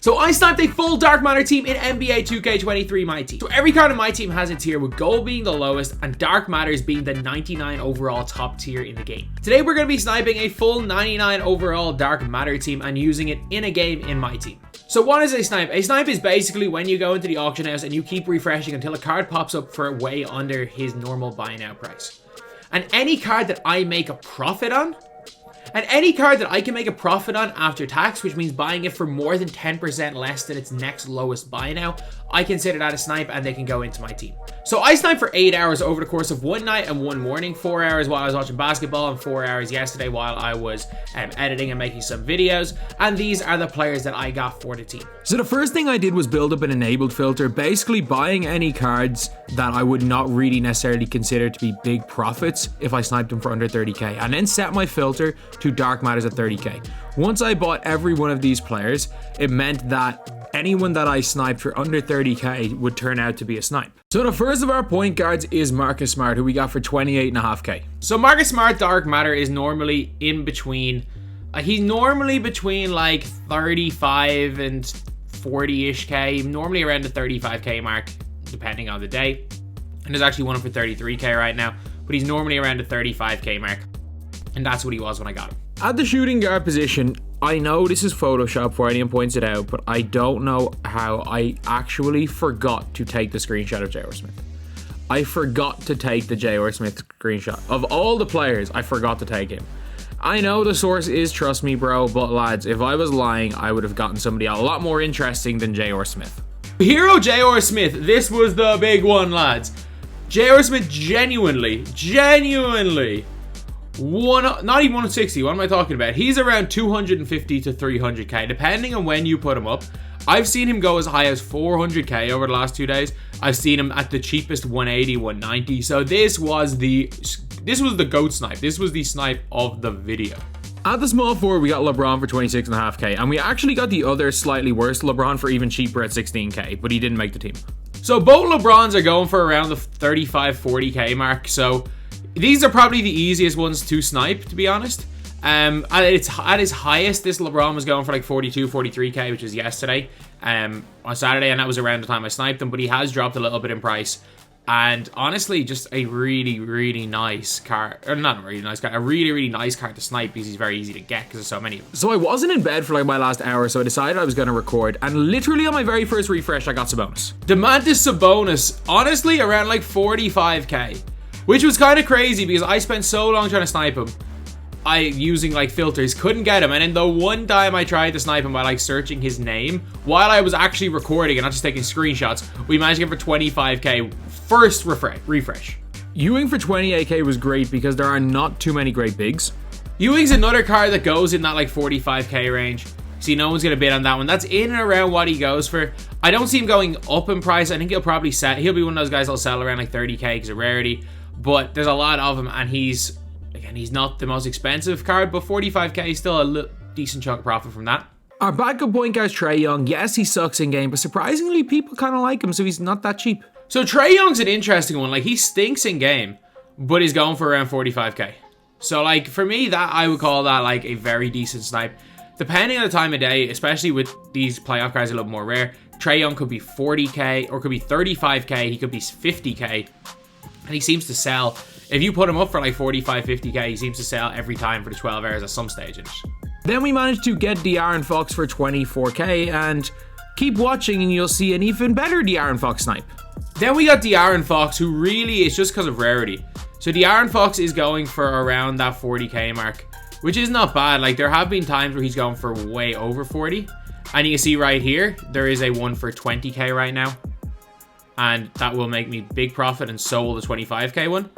So I sniped a full Dark Matter team in NBA 2K23 My Team. So every card in My Team has a tier, with gold being the lowest and Dark Matters being the 99 overall top tier in the game. Today we're going to be sniping a full 99 overall Dark Matter team and using it in a game in My Team. So what is a snipe? A snipe is basically when you go into the auction house and you keep refreshing until a card pops up for way under his normal buy now price. And any card that I make a profit on, and any card that I can make a profit on after tax, which means buying it for more than 10% less than its next lowest buy now, I consider that a snipe and they can go into my team. So I sniped for 8 hours over the course of one night and one morning, 4 hours while I was watching basketball and 4 hours yesterday while I was editing and making some videos. And these are the players that I got for the team. So the first thing I did was build up an enabled filter, basically buying any cards that I would not really necessarily consider to be big profits if I sniped them for under 30k, and then set my filter to Dark Matters at 30k. Once I bought every one of these players, it meant that anyone that I sniped for under 30k would turn out to be a snipe. So the first of our point guards is Marcus Smart, who we got for 28.5k. So Marcus Smart Dark Matter is normally in between, he's normally between like 35 and 40-ish k, normally around the 35k mark, depending on the day. And there's actually one for 33k right now, but he's normally around the 35k mark. And that's what he was when I got him. At the shooting guard position, I know this is Photoshop before anyone points it out, but I don't know how I actually forgot to take the screenshot of J.R. Smith. I forgot to take the J.R. Smith screenshot. Of all the players, I forgot to take him. I know the source is Trust Me Bro, but lads, if I was lying, I would have gotten somebody a lot more interesting than J.R. Smith. Hero J.R. Smith, this was the big one, lads. J.R. Smith genuinely, not even 160, what am I talking about? He's around 250 to 300k, depending on when you put him up. I've seen him go as high as 400k over the last 2 days. I've seen him at the cheapest 180, 190. So this was the GOAT snipe. This was the snipe of the video. At the small forward, we got LeBron for 26.5k, and we actually got the other slightly worse LeBron for even cheaper at 16k, but he didn't make the team. So both LeBrons are going for around the 35, 40k mark. So these are probably the easiest ones to snipe, to be honest. At his highest, this LeBron was going for like 42, 43k, which was yesterday on Saturday, and that was around the time I sniped him, but he has dropped a little bit in price. And honestly, just a really, really nice card, or not a really nice card, a really, really nice card to snipe because he's very easy to get because there's so many of them. So I wasn't in bed for like my last hour, so I decided I was going to record, and literally on my very first refresh, I got Sabonis. Domantas Sabonis, honestly, around like 45k, which was kind of crazy because I spent so long trying to snipe him. Using like filters, couldn't get him, and then the one time I tried to snipe him by like searching his name while I was actually recording and not just taking screenshots, we managed to get for 25k first refresh. Ewing for 28k was great because there are not too many great bigs. Ewing's another card that goes in that like 45k range. See, no one's gonna bid on that one. That's in and around what he goes for. I don't see him going up in price. I think he'll probably he'll be one of those guys that'll sell around like 30k because of rarity, but there's a lot of him, and he's not the most expensive card, but 45k is still a decent chunk of profit from that. Our backup point guy is Trae Young. Yes, he sucks in game, but surprisingly, people kind of like him, so he's not that cheap. So Trae Young's an interesting one. Like, he stinks in game, but he's going for around 45k. So, like, for me, that I would call that, like, a very decent snipe. Depending on the time of day, especially with these playoff cards a little more rare, Trae Young could be 40k, or could be 35k, he could be 50k, and he seems to sell. If you put him up for like 45, 50k, he seems to sell every time for the 12 hours at some stage. Then we managed to get De'Aaron Fox for 24k, and keep watching and you'll see an even better De'Aaron Fox snipe. Then we got De'Aaron Fox, who really is just because of rarity. So De'Aaron Fox is going for around that 40k mark, which is not bad. Like, there have been times where he's going for way over 40. And you can see right here, there is a one for 20k right now. And that will make me big profit, and so will the 25k one.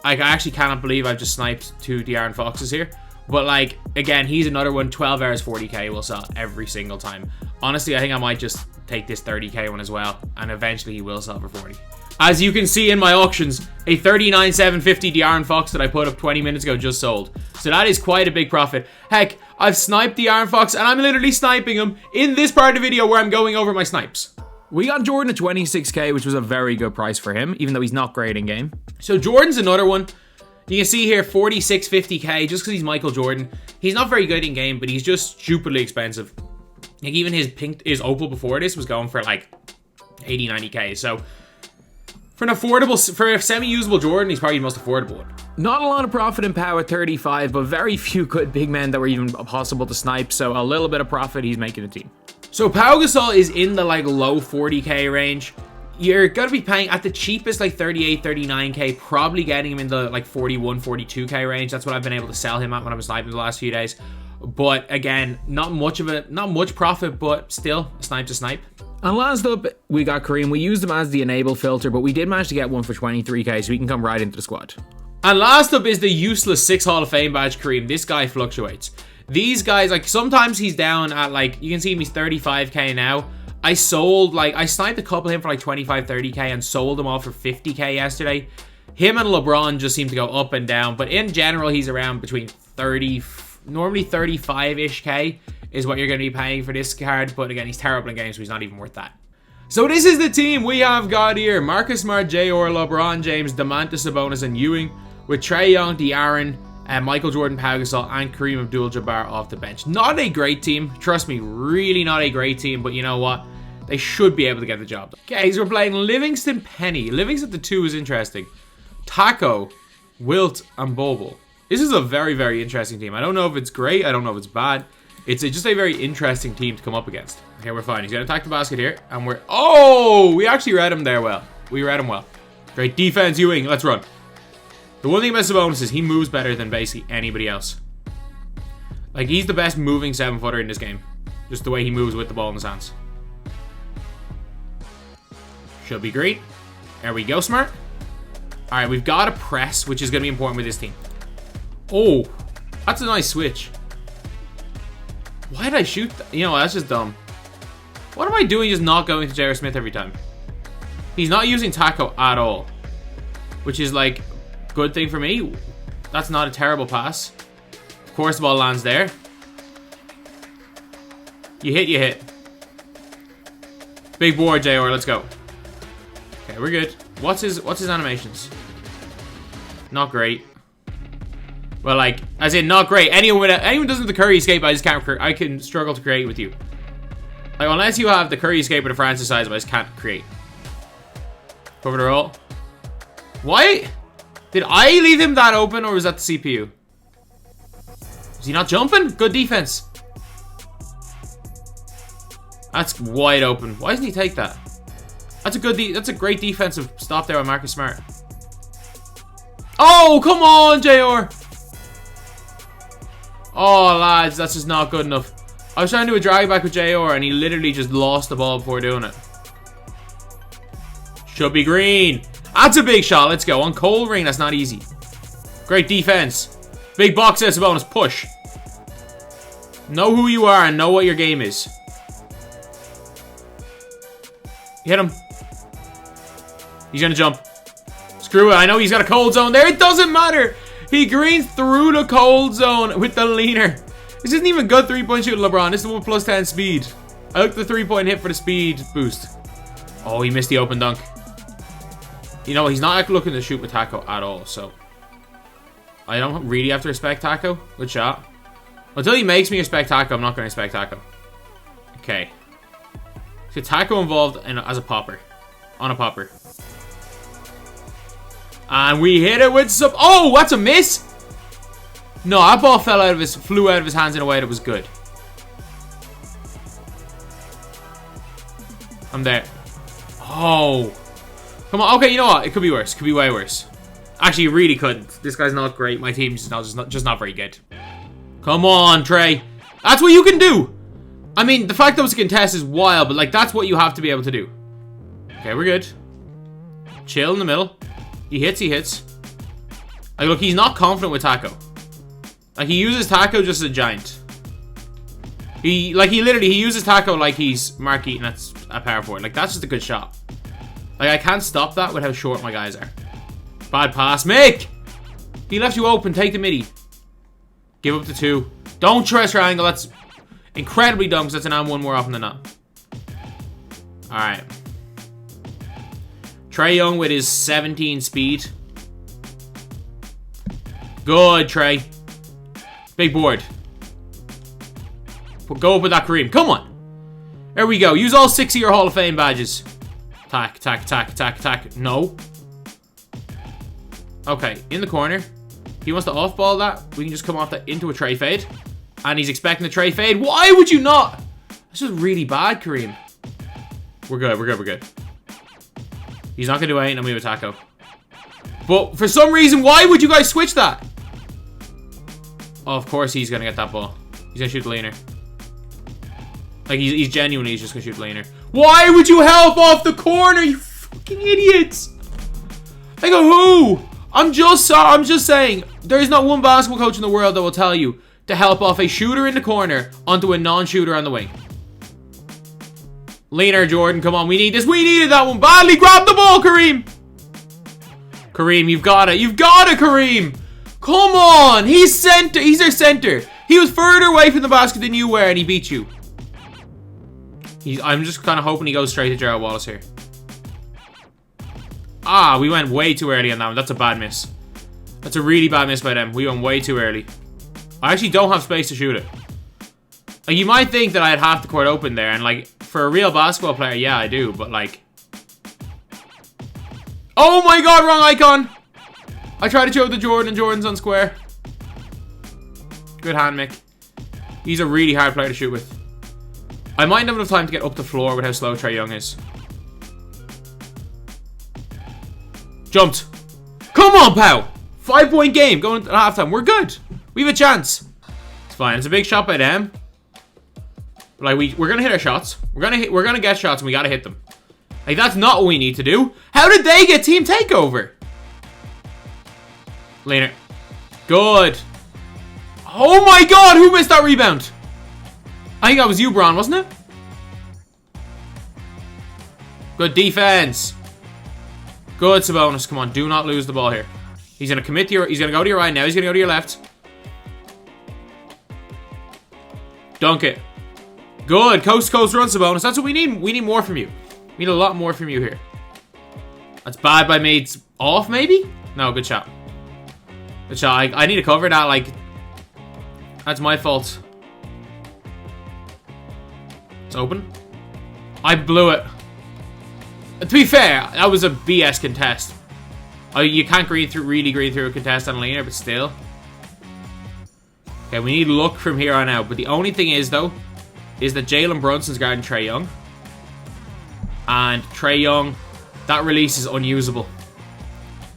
Like, I actually cannot believe I've just sniped 2 De'Aaron Foxes here. But, like, again, he's another one. 12 hours, 40k will sell every single time. Honestly, I think I might just take this 30k one as well. And eventually he will sell for 40. As you can see in my auctions, a 39,750 De'Aaron Fox that I put up 20 minutes ago just sold. So that is quite a big profit. Heck, I've sniped De'Aaron Fox, and I'm literally sniping him in this part of the video where I'm going over my snipes. We got Jordan at 26k, which was a very good price for him, even though he's not great in game. So Jordan's another one. You can see here 46.50k just because he's Michael Jordan. He's not very good in game, but he's just stupidly expensive. Like, even his opal before this was going for like 80, 90k. So for a semi-usable Jordan, he's probably the most affordable one. Not a lot of profit in power 35, but very few good big men that were even possible to snipe. So a little bit of profit, he's making the team. So Pau Gasol is in the like low 40k range. You're going to be paying at the cheapest like 38, 39k, probably getting him in the like 41, 42k range. That's what I've been able to sell him at when I was sniping the last few days. But again, not much profit, but still a snipe to snipe. And last up, we got Kareem. We used him as the enable filter, but we did manage to get one for 23k, so he can come right into the squad. And last up is the useless 6 Hall of Fame badge Kareem. This guy fluctuates. These guys, like, sometimes he's down at, like, you can see him, he's 35k now. I sniped a couple of him for like 25, 30k and sold them all for 50k yesterday. Him and LeBron just seem to go up and down, but in general, he's around between 30, normally 35-ish k is what you're going to be paying for this card. But again, he's terrible in games, so he's not even worth that. So this is the team we have got here. Marcus Smart, J.R., LeBron James, Domantas Sabonis, and Ewing, with Trae Young, De'Aaron, Michael Jordan, Pau Gasol, and Kareem Abdul-Jabbar off the bench. Not a great team. Trust me, really not a great team, but you know what? They should be able to get the job done. Okay, so we're playing Livingston Penny. Livingston the 2 is interesting. Taco, Wilt, and Boble. This is a very, very interesting team. I don't know if it's great. I don't know if it's bad. It's just a very interesting team to come up against. Okay, we're fine. He's going to attack the basket here, and we're... Oh! We actually read him there well. We read him well. Great defense, Ewing. Let's run. The one thing about Sabonis is he moves better than basically anybody else. Like, he's the best moving 7-footer in this game. Just the way he moves with the ball in his hands. Should be great. There we go, Smart. Alright, we've got a press, which is going to be important with this team. Oh, that's a nice switch. Why did I shoot that? You know, that's just dumb. What am I doing just not going to J.R. Smith every time? He's not using Taco at all. Which is, like, good thing for me. That's not a terrible pass. Of course the ball lands there. You hit. Big board, JR, let's go. Okay, we're good. What's his animations? Not great. Well, like, as in not great. Anyone does the Curry escape, I can struggle to create with you. Like, unless you have the Curry escape or the Francis size, I just can't create. Cover the roll. Why? Did I leave him that open, or was that the CPU? Is he not jumping? Good defense. That's wide open. Why doesn't he take that? That's a great defensive stop there on Marcus Smart. Oh, come on, JR. Oh, lads, that's just not good enough. I was trying to do a drag back with JR, and he literally just lost the ball before doing it. Should be green. That's a big shot. Let's go. On cold ring, that's not easy. Great defense. Big box as a bonus. Push. Know who you are and know what your game is. Hit him. He's gonna jump. Screw it. I know he's got a cold zone there. It doesn't matter. He greens through the cold zone with the leaner. This isn't even good 3-point shooting, LeBron. This is with plus 10 speed. I like the 3-point hit for the speed boost. Oh, he missed the open dunk. You know, he's not looking to shoot with Taco at all, so I don't really have to respect Taco. Good shot. Until he makes me respect Taco, I'm not going to respect Taco. Okay. So Taco involved as a popper. On a popper. And we hit it with some... Oh, that's a miss! No, that ball flew out of his hands in a way that was good. I'm there. Oh. Come on. Okay, you know what? It could be worse. It could be way worse. Actually, it really couldn't. This guy's not great. My team's just not very good. Come on, Trey. That's what you can do. I mean, the fact that it was a contest is wild, but like that's what you have to be able to do. Okay, we're good. Chill in the middle. He hits. Like, look, he's not confident with Taco. Like, he uses Taco just as a giant. He uses Taco like he's Mark Eaton that's a power forward. Like, that's just a good shot. Like, I can't stop that with how short my guys are. Bad pass. Mick! He left you open. Take the midi. Give up to 2. Don't try a triangle. That's incredibly dumb because that's an and one more often than not. Alright. Trae Young with his 17 speed. Good, Trey. Big board. Go up with that Kareem. Come on. There we go. Use all 6 of your Hall of Fame badges. Attack, attack, attack, attack, attack. No. Okay, in the corner. He wants to off-ball that. We can just come off that into a tray fade. And he's expecting a tray fade. Why would you not? This is really bad, Kareem. We're good, we're good, we're good. He's not going to do anything, and we have a taco. But for some reason, why would you guys switch that? Oh, of course he's going to get that ball. He's going to shoot the laner. Like, he's genuinely just going to shoot the laner. Why would you help off the corner, you fucking idiots? Like, who? I'm just saying, there is not one basketball coach in the world that will tell you to help off a shooter in the corner onto a non-shooter on the wing. Laner, Jordan, come on, we need this. We needed that one badly. Grab the ball, Kareem. Kareem, you've got it. You've got it, Kareem. Come on. He's center. He's our center. He was further away from the basket than you were, and he beat you. I'm just kind of hoping he goes straight to Gerald Wallace here. Ah, we went way too early on that one. That's a bad miss. That's a really bad miss by them. We went way too early. I actually don't have space to shoot it. Like, you might think that I had half the court open there, and like, for a real basketball player, yeah, I do, but like... Oh my god, wrong icon! I tried to show the Jordan, and Jordan's on square. Good hand, Mick. He's a really hard player to shoot with. I might not have enough time to get up the floor with how slow Trae Young is. Jumped. Come on, pal! 5-point game going to halftime. We're good. We have a chance. It's fine. It's a big shot by them. But like we're gonna hit our shots. We're gonna get shots and we gotta hit them. Like, that's not what we need to do. How did they get team takeover? Laner. Good. Oh my god, who missed that rebound? I think that was you, Braun, wasn't it? Good defense. Good, Sabonis. Come on, do not lose the ball here. He's gonna commit to your. He's gonna go to your right now. He's gonna go to your left. Dunk it. Good. Coast to coast run, Sabonis. That's what we need. We need more from you. We need a lot more from you here. That's bad by me. It's off, maybe? No, good shot. Good shot. I need to cover that. Like, that's my fault. It's open. I blew it. To be fair, that was a BS contest. Oh, you can't really green through a contest on a laner, but still. Okay, we need luck from here on out. But the only thing is, though, is that Jalen Brunson's guarding Trae Young. And Trae Young, that release is unusable.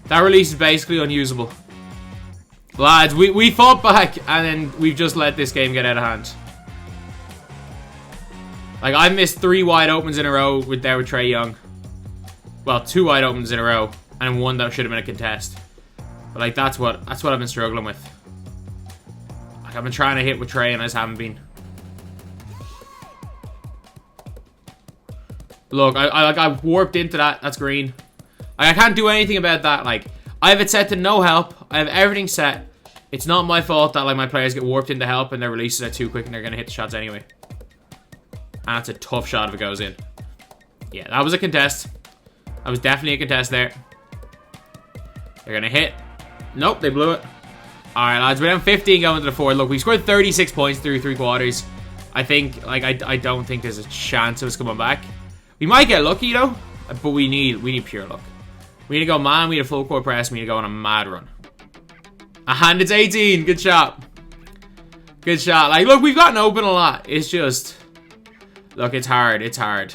That release is basically unusable. Lads, we fought back, and then we've just let this game get out of hand. Like, I missed 3 wide opens in a row with Trae Young. Well, 2 wide opens in a row, and 1 that should have been a contest. But like, that's what I've been struggling with. Like, I've been trying to hit with Trae, and I just haven't been. Look, I warped into that. That's green. Like, I can't do anything about that. Like, I have it set to no help. I have everything set. It's not my fault that like my players get warped into help and their releases are too quick and they're gonna hit the shots anyway. And that's a tough shot if it goes in. Yeah, that was a contest. That was definitely a contest there. They're gonna hit. Nope, they blew it. Alright, lads, we're down 15 going to the 4th. Look, we scored 36 points through 3 quarters. I think, like, I don't think there's a chance of us coming back. We might get lucky, though, but we need pure luck. We need to go man, we need a full court press, we need to go on a mad run. And it's 18. Good shot. Good shot. Like, look, we've gotten open a lot. It's just... Look, it's hard. It's hard.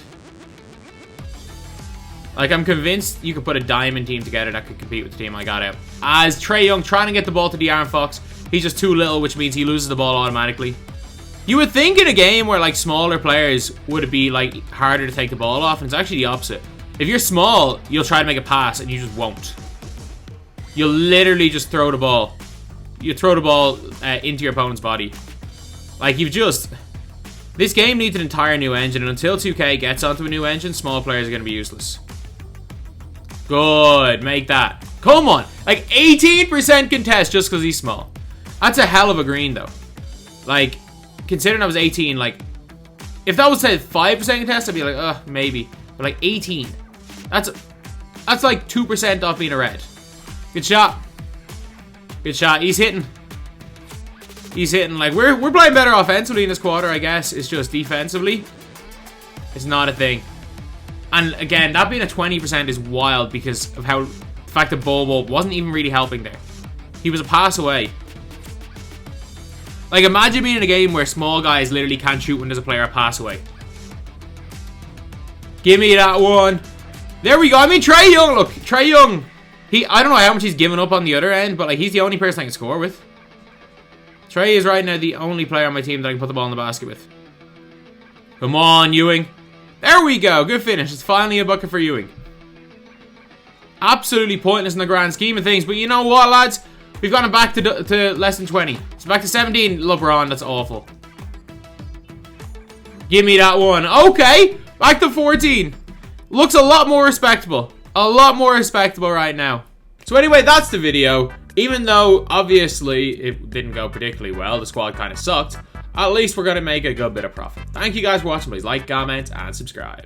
Like, I'm convinced you could put a diamond team together that could compete with the team I got out. As Trae Young trying to get the ball to De'Aaron Fox. He's just too little, which means he loses the ball automatically. You would think in a game where, like, smaller players would be, like, harder to take the ball off, and it's actually the opposite. If you're small, you'll try to make a pass, and you just won't. You'll literally just throw the ball. You throw the ball into your opponent's body. Like, you've just... This game needs an entire new engine, and until 2K gets onto a new engine, small players are going to be useless. Good. Make that. Come on. Like, 18% contest just because he's small. That's a hell of a green, though. Like, considering I was 18, like... If that was, say, 5% contest, I'd be like, maybe. But, like, 18. That's like 2% off being a red. Good shot. Good shot. He's hitting. He's hitting. Like, we're playing better offensively in this quarter, I guess. It's just defensively. It's not a thing. And again, that being a 20% is wild because of how the fact that Bobo wasn't even really helping there. He was a pass away. Like, imagine being in a game where small guys literally can't shoot when there's a player a pass away. Give me that one. There we go. I mean, Trae Young, look. Trae Young. I don't know how much he's given up on the other end, but like, he's the only person I can score with. Trae is right now the only player on my team that I can put the ball in the basket with. Come on, Ewing. There we go. Good finish. It's finally a bucket for Ewing. Absolutely pointless in the grand scheme of things, but you know what, lads? We've gone back to less than 20. It's back to 17. LeBron, that's awful. Give me that one. Okay. Back to 14. Looks a lot more respectable. A lot more respectable right now. So anyway, that's the video. Even though, obviously, it didn't go particularly well. The squad kind of sucked. At least we're going to make a good bit of profit. Thank you guys for watching. Please like, comment, and subscribe.